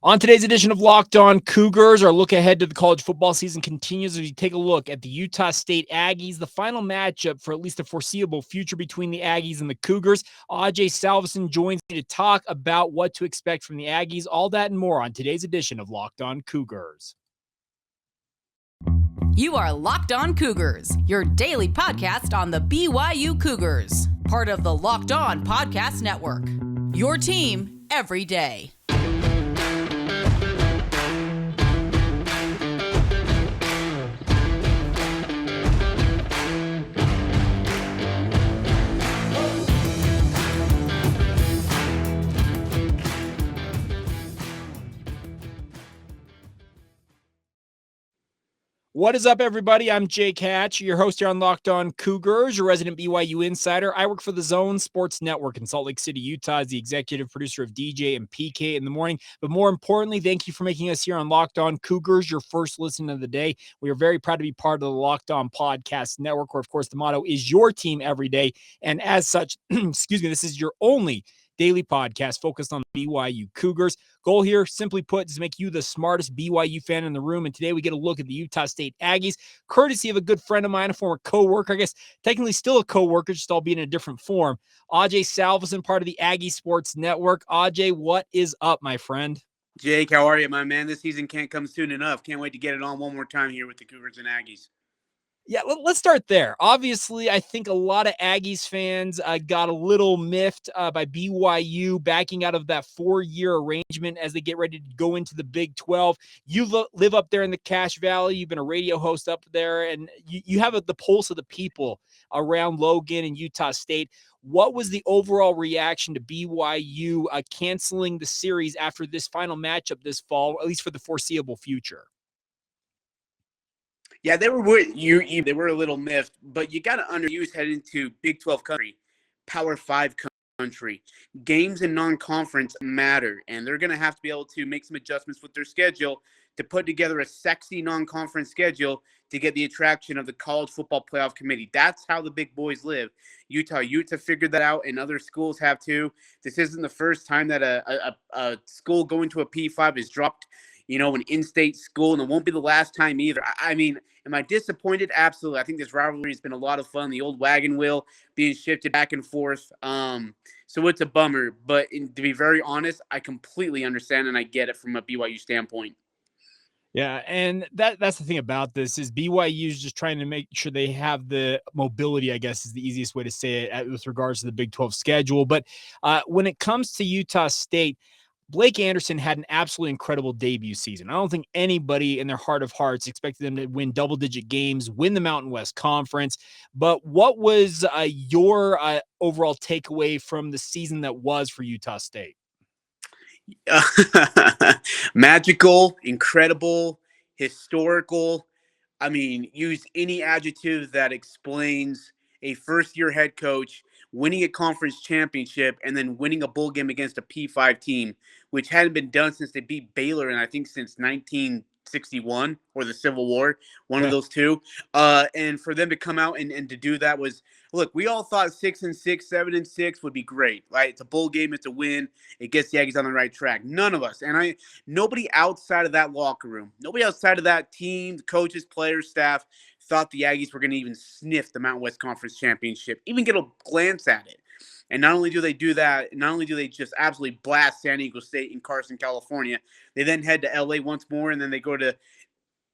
On today's edition of Locked On Cougars, our look ahead to the college football season continues as we take a look at the Utah State Aggies, the final matchup for at least the foreseeable future between the Aggies and the Cougars. Ajay Salvesen joins me to talk about what to expect from the Aggies, all that and more on today's edition of Locked On Cougars. You are Locked On Cougars, your daily podcast on the BYU Cougars, part of the Locked On Podcast Network, your team every day. What is up, everybody? I'm Jake Hatch, your host here on Locked On Cougars, your resident BYU insider. I work for the Zone Sports Network in Salt Lake City, Utah, as the executive producer of DJ and PK in the morning. But more importantly, thank you for making us here on Locked On Cougars your first listen of the day. We are very proud to be part of the Locked On Podcast Network, where, of course, the motto is your team every day. And as such, this is your only daily podcast focused on the BYU Cougars. Goal here, simply put, is to make you the smartest BYU fan in the room. And today we get a look at the Utah State Aggies, courtesy of a good friend of mine, a former co-worker, I guess technically still a co-worker, just albeit in a different form. Ajay Salvesen, part of the Aggie Sports Network. Ajay, what is up, my friend? Jake, how are you, my man? This season can't come soon enough. Can't wait to get it on one more time here with the Cougars and Aggies. Yeah, let's start there. Obviously, I think a lot of Aggies fans got a little miffed by BYU backing out of that 4-year arrangement as they get ready to go into the Big 12. You live up there in the Cache Valley. You've been a radio host up there, and you have the pulse of the people around Logan and Utah State. What was the overall reaction to BYU canceling the series after this final matchup this fall, at least for the foreseeable future? Yeah, they were a little miffed, but you got to underuse heading into Big 12 country, Power 5 country. Games in non-conference matter, and they're going to have to be able to make some adjustments with their schedule to put together a sexy non-conference schedule to get the attraction of the College Football Playoff Committee. That's how the big boys live. Utah figured that out, and other schools have too. This isn't the first time that a school going to a P5 is dropped, an in-state school, and it won't be the last time either. I mean, am I disappointed? Absolutely. I think this rivalry has been a lot of fun. The old wagon wheel being shifted back and forth. So it's a bummer. But to be very honest, I completely understand and I get it from a BYU standpoint. Yeah, and that's the thing about this is BYU is just trying to make sure they have the mobility, I guess is the easiest way to say it with regards to the Big 12 schedule. But when it comes to Utah State, Blake Anderson had an absolutely incredible debut season. I don't think anybody in their heart of hearts expected them to win double-digit games, win the Mountain West Conference. But what was your overall takeaway from the season that was for Utah State? Magical, incredible, historical. I mean, use any adjective that explains a first-year head coach winning a conference championship and then winning a bowl game against a P5 team, which hadn't been done since they beat Baylor, and I think since 1961 or the Civil War, one of those two. And for them to come out and to do that was, look, we all thought 6-6, 7-6 would be great, right? It's a bowl game, it's a win, it gets the Aggies on the right track. None of us, and nobody outside of that locker room, nobody outside of that team, the coaches, players, staff, thought the Aggies were going to even sniff the Mountain West Conference Championship, even get a glance at it. And not only do they do that, not only do they just absolutely blast San Diego State in Carson, California, they then head to LA once more, and then they go to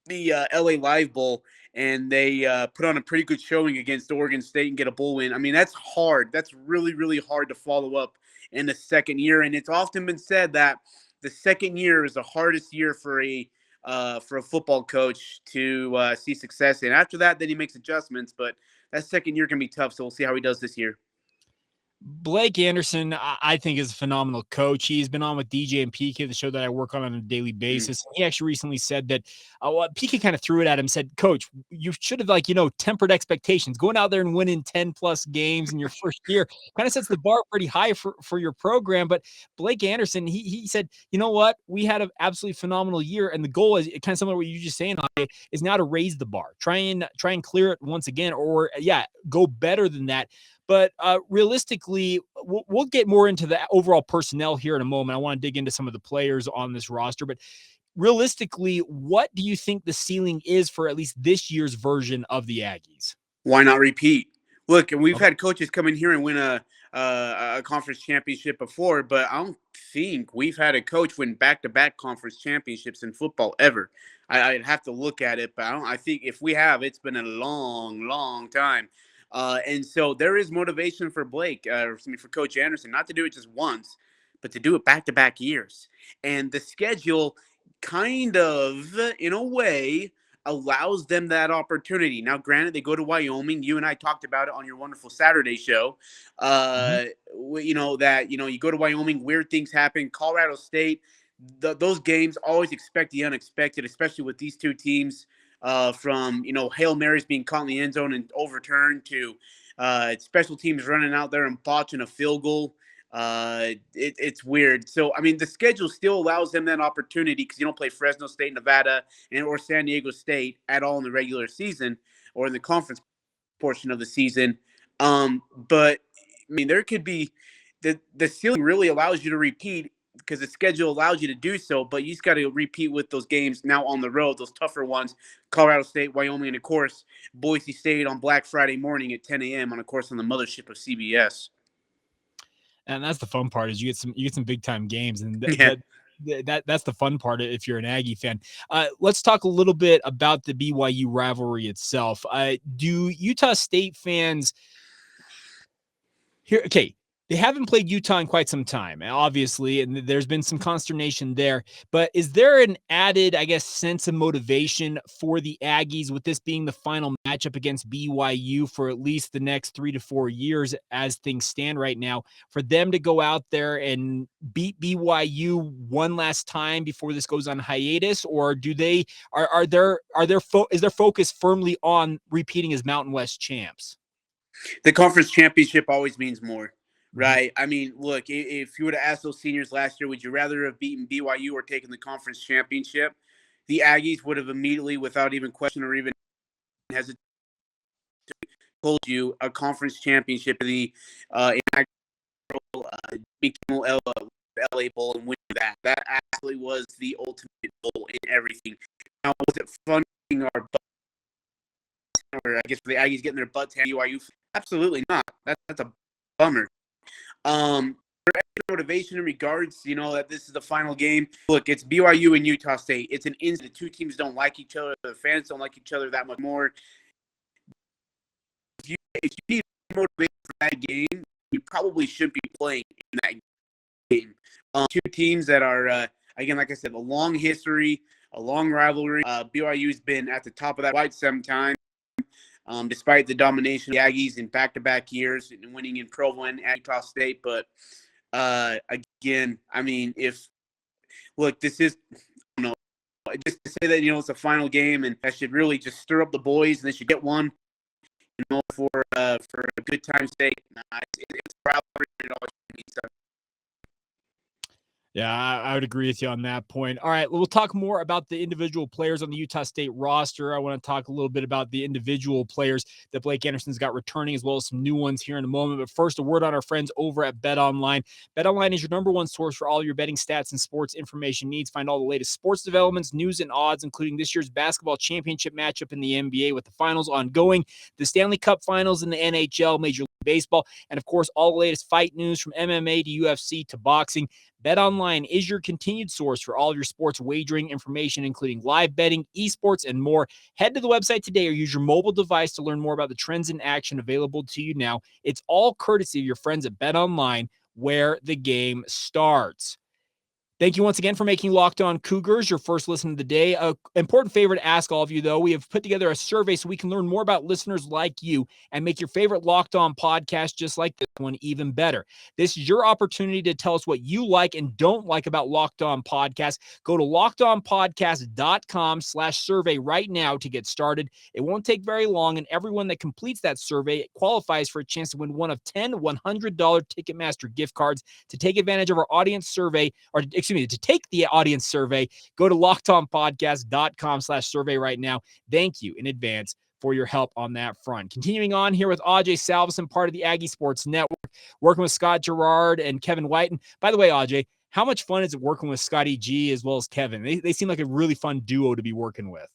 the LA Live Bowl, and they put on a pretty good showing against Oregon State and get a bowl win. I mean, that's hard. That's really, really hard to follow up in the second year. And it's often been said that the second year is the hardest year for a football coach to see success in. After that, then he makes adjustments, but that second year can be tough, so we'll see how he does this year. Blake Anderson, I think, is a phenomenal coach. He's been on with DJ and PK, the show that I work on a daily basis. He actually recently said that PK kind of threw it at him, said, Coach, you should have, tempered expectations. Going out there and winning 10-plus games in your first year kind of sets the bar pretty high for your program. But Blake Anderson, he said, you know what? We had an absolutely phenomenal year, and the goal is kind of similar to what you're just saying, is now to raise the bar. Try and clear it once again, or, go better than that. But realistically, we'll get more into the overall personnel here in a moment. I want to dig into some of the players on this roster, but realistically, what do you think the ceiling is for at least this year's version of the Aggies? Why not repeat? Look, and we've had coaches come in here and win a conference championship before, but I don't think we've had a coach win back-to-back conference championships in football ever. I'd have to look at it, but I think if we have, it's been a long, long time. And so there is motivation for for Coach Anderson, not to do it just once, but to do it back-to-back years. And the schedule kind of, in a way, allows them that opportunity. Now, granted, they go to Wyoming. You and I talked about it on your wonderful Saturday show. You go to Wyoming, weird things happen. Colorado State, those games always expect the unexpected, especially with these two teams. From Hail Marys being caught in the end zone and overturned to special teams running out there and botching a field goal. It's weird. So, I mean, the schedule still allows them that opportunity because you don't play Fresno State, Nevada, or San Diego State at all in the regular season or in the conference portion of the season. But, I mean, there could be the ceiling really allows you to repeat because the schedule allows you to do so, but you just got to repeat with those games now on the road, those tougher ones, Colorado State, Wyoming, and, of course, Boise State on Black Friday morning at 10 a.m. on the mothership of CBS. And that's the fun part is you get some big time games, and that's the fun part if you're an Aggie fan. Let's talk a little bit about the BYU rivalry itself. Do Utah State fans here? Okay, they haven't played Utah in quite some time, obviously, and there's been some consternation there. But is there an added, I guess, sense of motivation for the Aggies with this being the final matchup against BYU for at least the next 3 to 4 years as things stand right now, for them to go out there and beat BYU one last time before this goes on hiatus? Or do they is their focus firmly on repeating as Mountain West champs? The conference championship always means more. Right. I mean, look, if you were to ask those seniors last year, would you rather have beaten BYU or taken the conference championship? The Aggies would have immediately, without even question or even hesitation, told you a conference championship, the inaugural LA Bowl, and win that. That actually was the ultimate goal in everything. Now, was it fun getting our butts, or I guess the Aggies getting their butts handed to BYU? Absolutely not. That's a bummer. Motivation in regards, that this is the final game. Look, it's BYU and Utah State. It's an instant. The two teams don't like each other. The fans don't like each other that much more. If you need motivation for that game, you probably should be playing in that game. Two teams that are, again, like I said, a long history, a long rivalry. BYU's been at the top of that quite some time. Despite the domination of the Aggies in back-to-back years and winning in Provo and Utah State. But, again, I mean, this is, just to say that, it's a final game and that should really just stir up the boys and they should get one, for a good time's sake. It's a rivalry and it always means something. Yeah, I would agree with you on that point. All right, we'll talk more about the individual players on the Utah State roster. I want to talk a little bit about the individual players that Blake Anderson's got returning, as well as some new ones here in a moment. But first, a word on our friends over at BetOnline. BetOnline is your number one source for all your betting stats and sports information needs. Find all the latest sports developments, news, and odds, including this year's basketball championship matchup in the NBA with the finals ongoing, the Stanley Cup finals in the NHL, Major League Baseball, and, of course, all the latest fight news from MMA to UFC to boxing. BetOnline is your continued source for all of your sports wagering information, including live betting, esports, and more. Head to the website today or use your mobile device to learn more about the trends in action available to you now. It's all courtesy of your friends at BetOnline, where the game starts. Thank you once again for making Locked On Cougars your first listen of the day. An important favor to ask all of you, though. We have put together a survey so we can learn more about listeners like you and make your favorite Locked On podcast just like this one even better. This is your opportunity to tell us what you like and don't like about Locked On Podcasts. Go to lockedonpodcast.com/survey right now to get started. It won't take very long, and everyone that completes that survey qualifies for a chance to win one of 10 $100 Ticketmaster gift cards. To take advantage of our audience survey, to take the audience survey, go to lockedonpodcast.com/survey right now. Thank you in advance for your help on that front. Continuing on here with Ajay Salvesen, part of the Aggie Sports Network, working with Scott Gerard and Kevin White. And by the way, Ajay, how much fun is it working with Scotty G as well as Kevin? They seem like a really fun duo to be working with.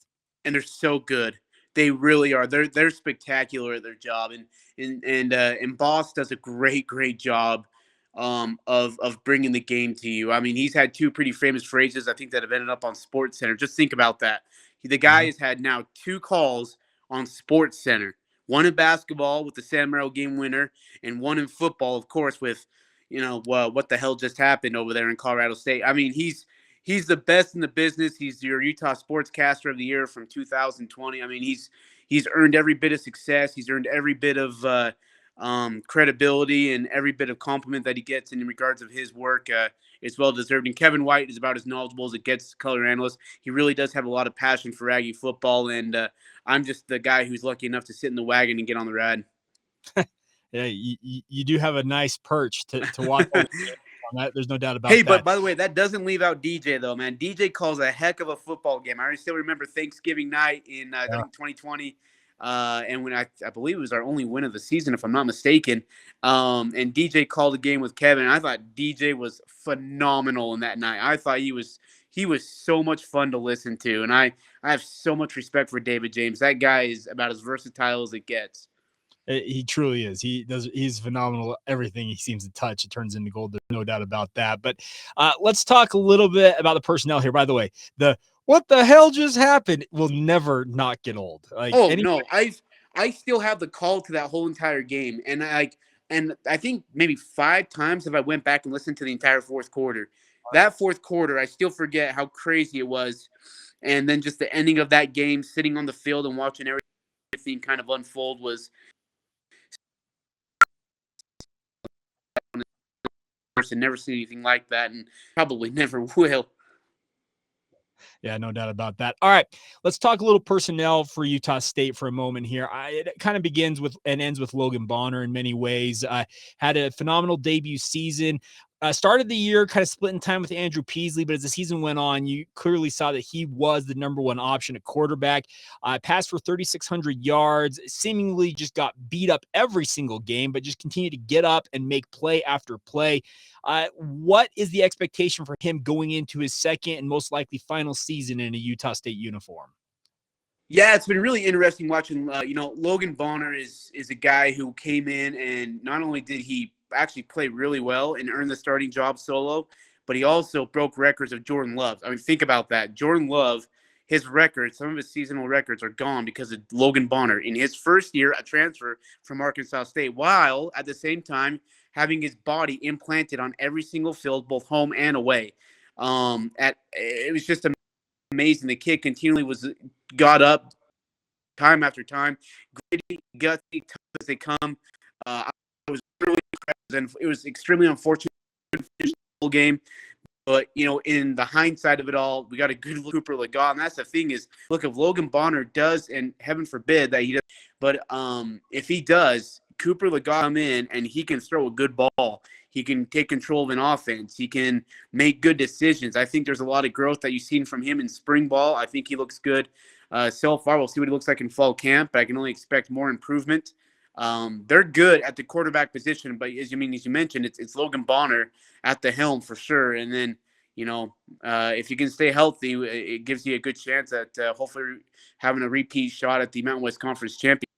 And they're so good. They really are. They're spectacular at their job, and Boss does a great job of bringing the game to you. I mean, he's had two pretty famous phrases, I think, that have ended up on Sports Center. Just think about that. The guy has had now 2 calls on Sports Center. One in basketball with the San Marino game winner, and one in football, of course, with what the hell just happened over there in Colorado State. I mean, he's the best in the business. He's your Utah Sportscaster of the Year from 2020. I mean, he's earned every bit of success. He's earned every bit of credibility and every bit of compliment that he gets in regards of his work. It's well deserved. And Kevin White is about as knowledgeable as it gets, color analyst. He really does have a lot of passion for Aggie football, and I'm just the guy who's lucky enough to sit in the wagon and get on the ride. Yeah, you do have a nice perch to watch on that. There's no doubt about that. Hey, but by the way, that doesn't leave out DJ, though, man. DJ calls a heck of a football game. I still remember Thanksgiving night in, I think, 2020. And when I believe it was our only win of the season, if I'm not mistaken. And DJ called a game with Kevin. I thought DJ was phenomenal in that night. I thought he was so much fun to listen to. And I have so much respect for David James. That guy is about as versatile as it gets. He truly is. He's phenomenal. Everything he seems to touch, it turns into gold. There's no doubt about that. But let's talk a little bit about the personnel here. By the way, what the hell just happened will never not get old. No, I still have the call to that whole entire game, and I think maybe 5 times if I went back and listened to the entire fourth quarter. That fourth quarter, I still forget how crazy it was, and then just the ending of that game, sitting on the field and watching everything kind of unfold was. And never seen anything like that, and probably never will. Yeah, no doubt about that. All right, let's talk a little personnel for Utah State for a moment here. It kind of begins with and ends with Logan Bonner in many ways. Had a phenomenal debut season. Started the year kind of splitting time with Andrew Peasley, but as the season went on, you clearly saw that he was the number one option at quarterback. Passed for 3,600 yards, seemingly just got beat up every single game, but just continued to get up and make play after play. What is the expectation for him going into his second and most likely final season in a Utah State uniform? Yeah, it's been really interesting watching. Logan Bonner is a guy who came in, and not only did he actually play really well and earn the starting job solo, but he also broke records of Jordan Love. I mean, think about that. Jordan Love, his records, some of his seasonal records are gone because of Logan Bonner in his first year, a transfer from Arkansas State, while at the same time having his body implanted on every single field, both home and away. It was just amazing. The kid continually got up time after time, gritty, gutsy, tough as they come. I was really impressed, and it was extremely unfortunate to finish the whole game. But, in the hindsight of it all, we got a good Cooper Legas. And that's the thing is, look, if Logan Bonner does, and heaven forbid that he does, but if he does, Cooper Legas come in and he can throw a good ball. He can take control of an offense. He can make good decisions. I think there's a lot of growth that you've seen from him in spring ball. I think he looks good so far. We'll see what he looks like in fall camp, but I can only expect more improvement. They're good at the quarterback position, but as you mentioned, it's Logan Bonner at the helm for sure. And then, if you can stay healthy, it gives you a good chance at hopefully having a repeat shot at the Mountain West Conference championship.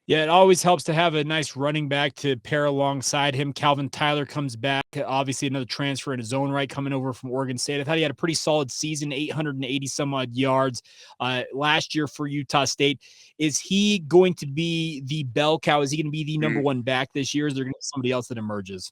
Yeah, it always helps to have a nice running back to pair alongside him. Calvin Tyler comes back, obviously another transfer in his own right coming over from Oregon State. I thought he had a pretty solid season, 880 some odd yards last year for Utah State. Is he going to be the bell cow? Is he going to be the number one back this year? Is there going to be somebody else that emerges?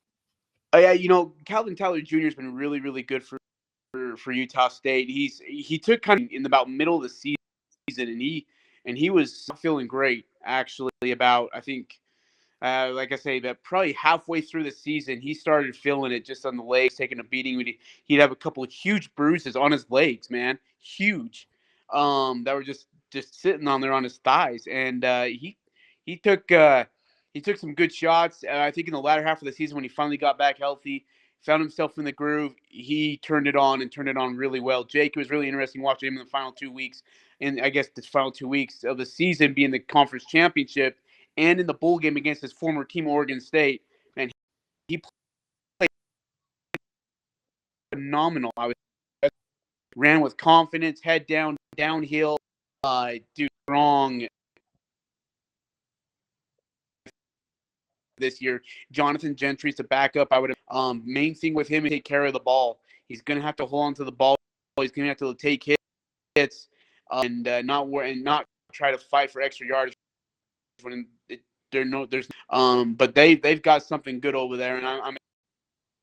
Yeah, Calvin Tyler Jr. has been really, really good for Utah State. He took kind of in about middle of the season, and he was feeling great actually. About I think, like I say, that probably halfway through the season, he started feeling it just on the legs, taking a beating. He'd have a couple of huge bruises on his legs, man, huge, that were just sitting on there on his thighs, and he took some good shots. I think in the latter half of the season when he finally got back healthy, found himself in the groove. He turned it on and turned it on really well. Jake, it was really interesting watching him in the final 2 weeks, and I guess the final 2 weeks of the season being the conference championship and in the bowl game against his former team, Oregon State. Man, he played phenomenal. I was ran with confidence, head down, downhill, dude, strong. This year, Jonathan Gentry's the backup. I would main thing with him is take care of the ball. He's going to have to hold on to the ball. He's going to have to take hits and not try to fight for extra yards when but they've got something good over there, and I'm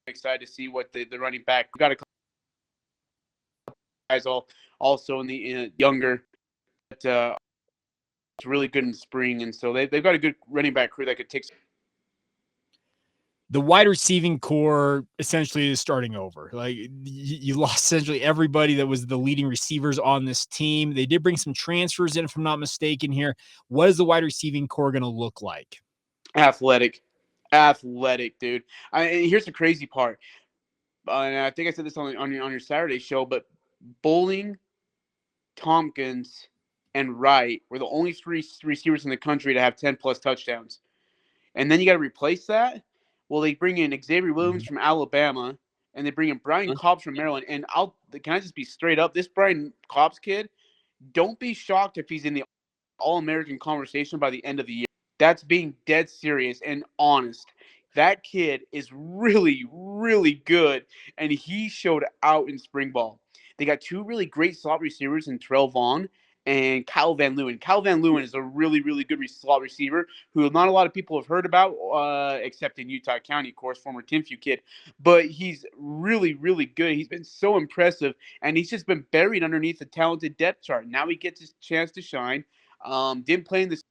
excited to see what the running back. We got a couple guys also in the younger, but it's really good in the spring, and so they've got a good running back crew that could take. The wide receiving core essentially is starting over. Like you lost essentially everybody that was the leading receivers on this team. They did bring some transfers in, if I'm not mistaken here. What is the wide receiving core going to look like? Athletic, dude. Here's the crazy part. And I think I said this on your Saturday show, but Bowling, Tompkins, and Wright were the only three receivers in the country to have 10-plus touchdowns. And then you got to replace that. Well, they bring in Xavier Williams from Alabama, and they bring in Brian Cobbs from Maryland. And can I just be straight up? This Brian Cobbs kid, don't be shocked if he's in the All-American conversation by the end of the year. That's being dead serious and honest. That kid is really, really good, and he showed out in spring ball. They got two really great slot receivers in Terrell Vaughn and Kyle Van Leeuwen. Kyle Van Leeuwen is a really, really good slot receiver who not a lot of people have heard about, except in Utah County, of course, former Timpview kid. But he's really, really good. He's been so impressive, and he's just been buried underneath the talented depth chart. Now he gets his chance to shine. Didn't play in the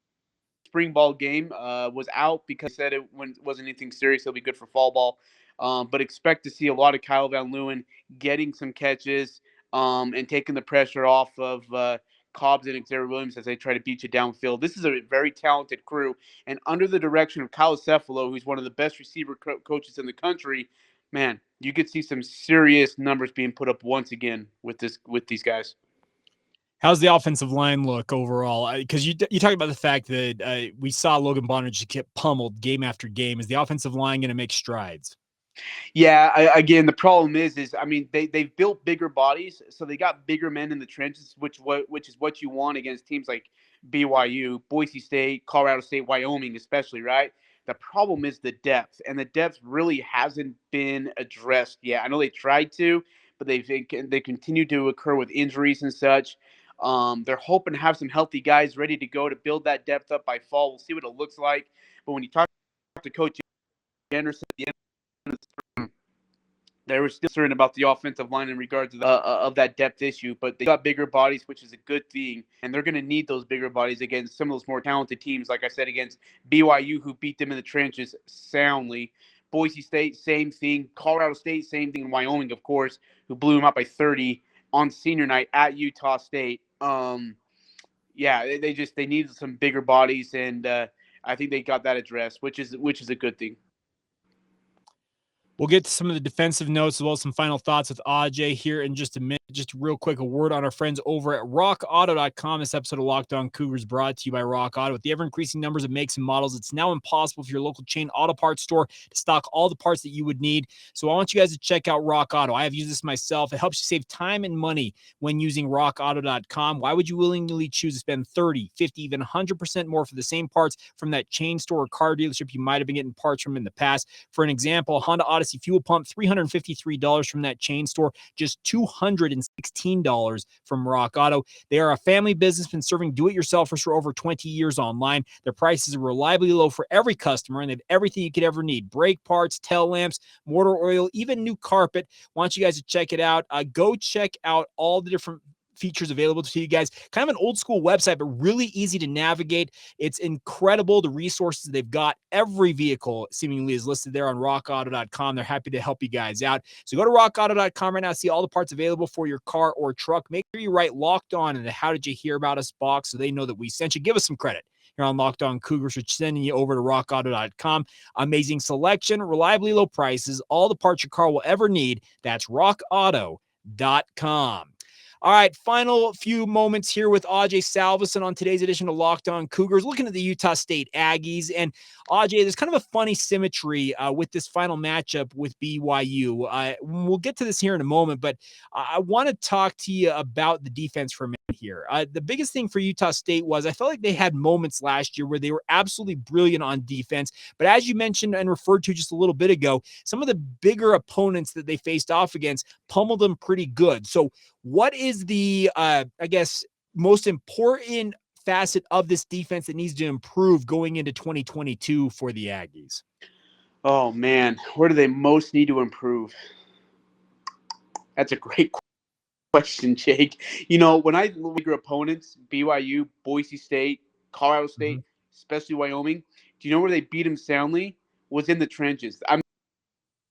spring ball game, was out because he said it wasn't anything serious. He'll be good for fall ball. But expect to see a lot of Kyle Van Leeuwen getting some catches and taking the pressure off of Cobbs and Xavier Williams as they try to beat you downfield. This is a very talented crew, and under the direction of Kyle Cephalo, who's one of the best receiver coaches in the country, man, you could see some serious numbers being put up once again with these guys. How's the offensive line look overall? Because you talked about the fact that we saw Logan Bonner just get pummeled game after game. Is the offensive line going to make strides? Yeah, again, the problem is I mean, they've built bigger bodies, so they got bigger men in the trenches, which is what you want against teams like BYU, Boise State, Colorado State, Wyoming, especially, right? The problem is the depth, and the depth really hasn't been addressed yet. I know they tried to, but they continue to occur with injuries and such. They're hoping to have some healthy guys ready to go to build that depth up by fall. We'll see what it looks like. But when you talk to Coach Anderson at the end of the spring, they were still concerned about the offensive line in regards to of that depth issue. But they got bigger bodies, which is a good thing. And they're going to need those bigger bodies against some of those more talented teams, like I said, against BYU, who beat them in the trenches soundly. Boise State, same thing. Colorado State, same thing. And Wyoming, of course, who blew them up by 30 on senior night at Utah State. Yeah, they needed some bigger bodies, and I think they got that addressed, which is a good thing. We'll get to some of the defensive notes as well as some final thoughts with Ajay here in just a minute. Just real quick, a word on our friends over at RockAuto.com. This episode of Locked On Cougars brought to you by Rock Auto. With the ever-increasing numbers of makes and models, it's now impossible for your local chain auto parts store to stock all the parts that you would need. So I want you guys to check out Rock Auto. I have used this myself. It helps you save time and money when using RockAuto.com. Why would you willingly choose to spend 30, 50, even 100% more for the same parts from that chain store or car dealership you might have been getting parts from in the past? For an example, Honda Odyssey fuel pump, $353 from that chain store, just $216 from Rock Auto. They are a family business, been serving do-it-yourselfers for over 20 years online. Their prices are reliably low for every customer, and they have everything you could ever need: brake parts, tail lamps, motor oil, even new carpet. Want you guys to check it out. Go check out all the different features available to you guys. Kind of an old school website, but really easy to navigate. It's incredible, the resources they've got. Every vehicle seemingly is listed there on rockauto.com. They're happy to help you guys out. So go to rockauto.com right now, see all the parts available for your car or truck. Make sure you write Locked On in the How Did You Hear About Us box so they know that we sent you. Give us some credit. here on Locked On Cougars, which is sending you over to RockAuto.com. Amazing selection, reliably low prices, all the parts your car will ever need. That's RockAuto.com. All right, final few moments here with Ajay Salvesen on today's edition of Locked On Cougars, looking at the Utah State Aggies. And Ajay, there's kind of a funny symmetry with this final matchup with BYU. We'll get to this here in a moment, but I want to talk to you about the defense for a minute here. The biggest thing for Utah State was I felt like they had moments last year where they were absolutely brilliant on defense. But as you mentioned and referred to just a little bit ago, some of the bigger opponents that they faced off against pummeled them pretty good. So what is the, most important facet of this defense that needs to improve going into 2022 for the Aggies? Oh, man. Where do they most need to improve? That's a great question, Jake. When I look at your opponents, BYU, Boise State, Colorado State, especially Wyoming, do you know where they beat them soundly? Was in the trenches. I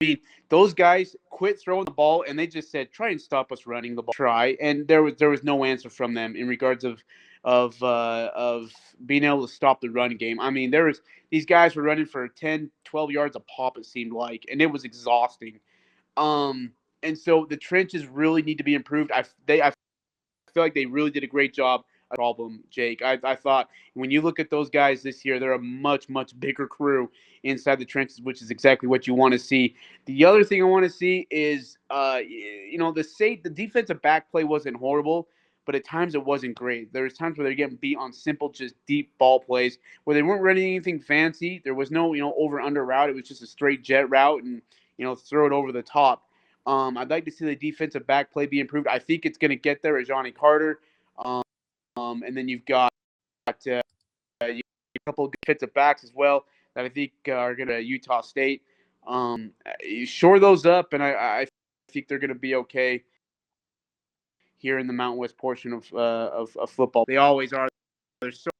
mean, those guys quit throwing the ball, and they just said, "Try and stop us running the ball." Try, and there was no answer from them in regards of being able to stop the run game. I mean, these guys were running for 10, 12 yards a pop, it seemed like, and it was exhausting. And so the trenches really need to be improved. I feel like they really did a great job. Problem, Jake. I thought when you look at those guys this year, they're a much, much bigger crew inside the trenches, which is exactly what you want to see. The other thing I want to see is, the defensive back play wasn't horrible, but at times it wasn't great. There was times where they're getting beat on simple, just deep ball plays where they weren't running anything fancy. There was no, over-under route. It was just a straight jet route and, throw it over the top. I'd like to see the defensive back play be improved. I think it's going to get there as Johnny Carter. And then you've got a couple of good defensive backs as well that I think are going to Utah State. Shore those up, and I think they're going to be okay here in the Mountain West portion of football. They always are. They're so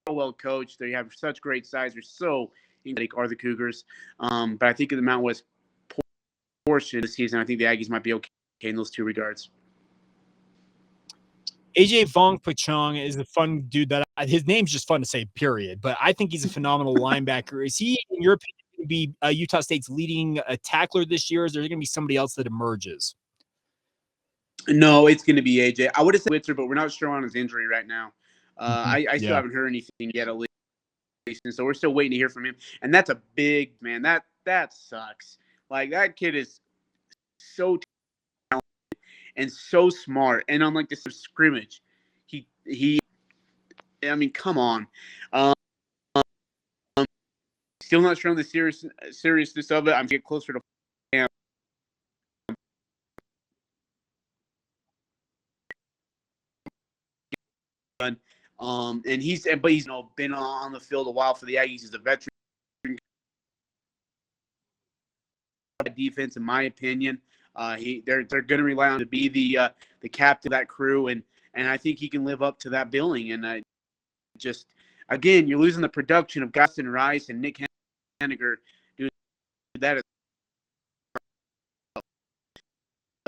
well coached. They have such great size. They're so athletic, are the Cougars. But I think in the Mountain West portion of the season, I think the Aggies might be okay in those two regards. AJ Vongpachong is a fun dude that his name's just fun to say, period. But I think he's a phenomenal linebacker. Is he, in your opinion, going to be Utah State's leading tackler this year? Or is there going to be somebody else that emerges? No, it's going to be AJ. I would have said Witzer, but we're not sure on his injury right now. I still haven't heard anything yet, at least. So we're still waiting to hear from him. And that's a big man. That sucks. Like, that kid is so and so smart, and on like this scrimmage, I mean, come on. Still not sure on the seriousness of it. I'm getting closer to him. And he's been on the field a while for the Aggies. He's a veteran defense, in my opinion. They're going to rely on to be the captain of that crew, and I think he can live up to that billing. And again, you're losing the production of Gaston Rice and Nick Henniger. Do that.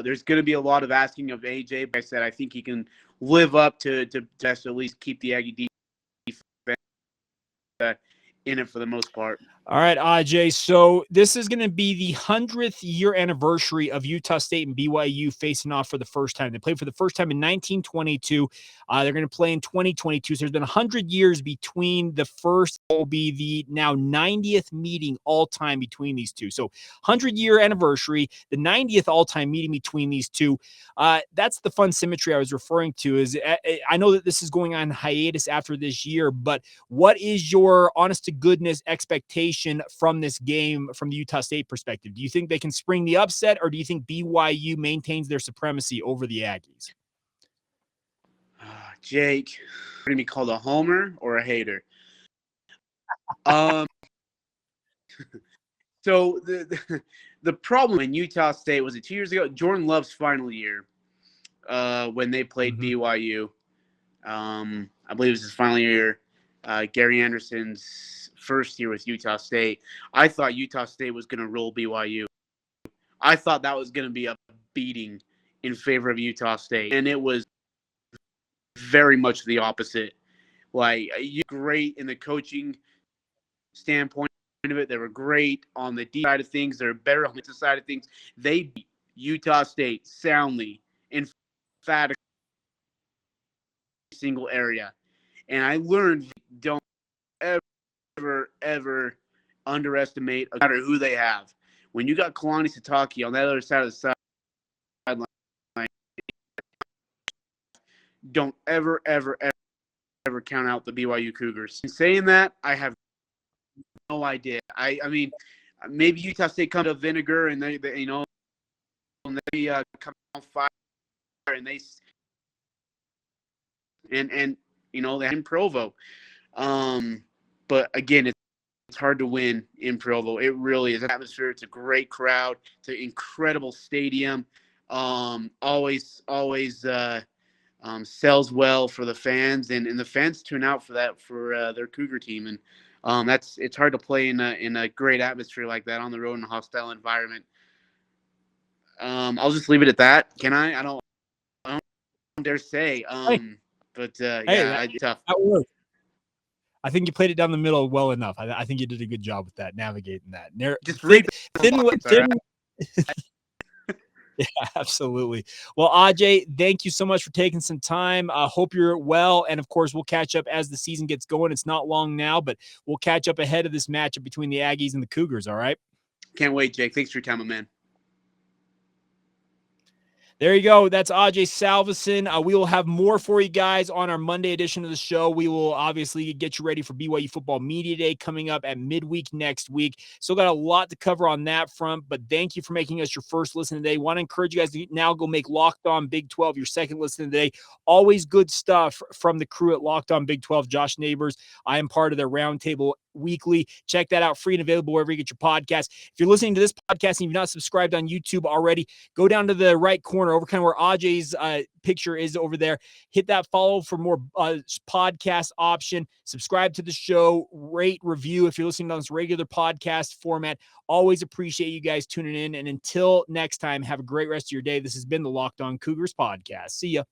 There's going to be a lot of asking of AJ, but I said I think he can live up to just at least keep the Aggie defense in it for the most part. All right, Ajay. So this is going to be the 100th year anniversary of Utah State and BYU facing off for the first time. They played for the first time in 1922. They're going to play in 2022. So there's been 100 years between the first. Will be the now 90th meeting all time between these two. So 100-year anniversary, the 90th all-time meeting between these two. That's the fun symmetry I was referring to. Is I know that this is going on hiatus after this year, but what is your honest to goodness expectation from this game from the Utah State perspective? Do you think they can spring the upset, or do you think BYU maintains their supremacy over the Aggies? Jake, are you going to be called a homer or a hater? So the problem in Utah State was it 2 years ago, Jordan Love's final year when they played BYU. I believe it was his final year. Gary Anderson's first year with Utah State. I thought Utah State was going to roll BYU. I thought that was going to be a beating in favor of Utah State, and it was very much the opposite. Like, you great in the coaching standpoint of it. They were great on the D side of things. They're better on the side of things. They beat Utah State soundly, emphatically, single area. And I learned, don't ever underestimate, no matter who they have. When you got Kalani Sitake on that other side of the sideline, don't ever count out the BYU Cougars. In saying that, I have no idea. I mean, maybe Utah State comes to vinegar and they come on fire and they in Provo. But again, it's hard to win in Provo. It really is. Atmosphere. It's a great crowd. It's an incredible stadium. Always sells well for the fans, and the fans tune out for that for their Cougar team. And it's hard to play in a great atmosphere like that on the road in a hostile environment. I'll just leave it at that. Can I? I don't dare say. But it's tough. That worked. I think you played it down the middle well enough. I think you did a good job with that, navigating that. Just read thin. Yeah, absolutely. Well, Ajay, thank you so much for taking some time. I hope you're well. And of course, we'll catch up as the season gets going. It's not long now, but we'll catch up ahead of this matchup between the Aggies and the Cougars. All right. Can't wait, Jake. Thanks for your time, my man. There you go. That's Ajay Salvesen. We will have more for you guys on our Monday edition of the show. We will obviously get you ready for BYU Football Media Day coming up at midweek next week. Still got a lot to cover on that front, but thank you for making us your first listen today. Want to encourage you guys to now go make Locked On Big 12 your second listen today. Always good stuff from the crew at Locked On Big 12. Josh Neighbors. I am part of their roundtable weekly. Check that out, free and available wherever you get your podcast. If you're listening to this podcast and you've not subscribed on YouTube already, go down to the right corner over kind of where Ajay's picture is over there. Hit that follow for more podcast option. Subscribe to the show, rate, review if you're listening on this regular podcast format. Always appreciate you guys tuning in. And until next time, have a great rest of your day. This has been the Locked On Cougars podcast. See ya.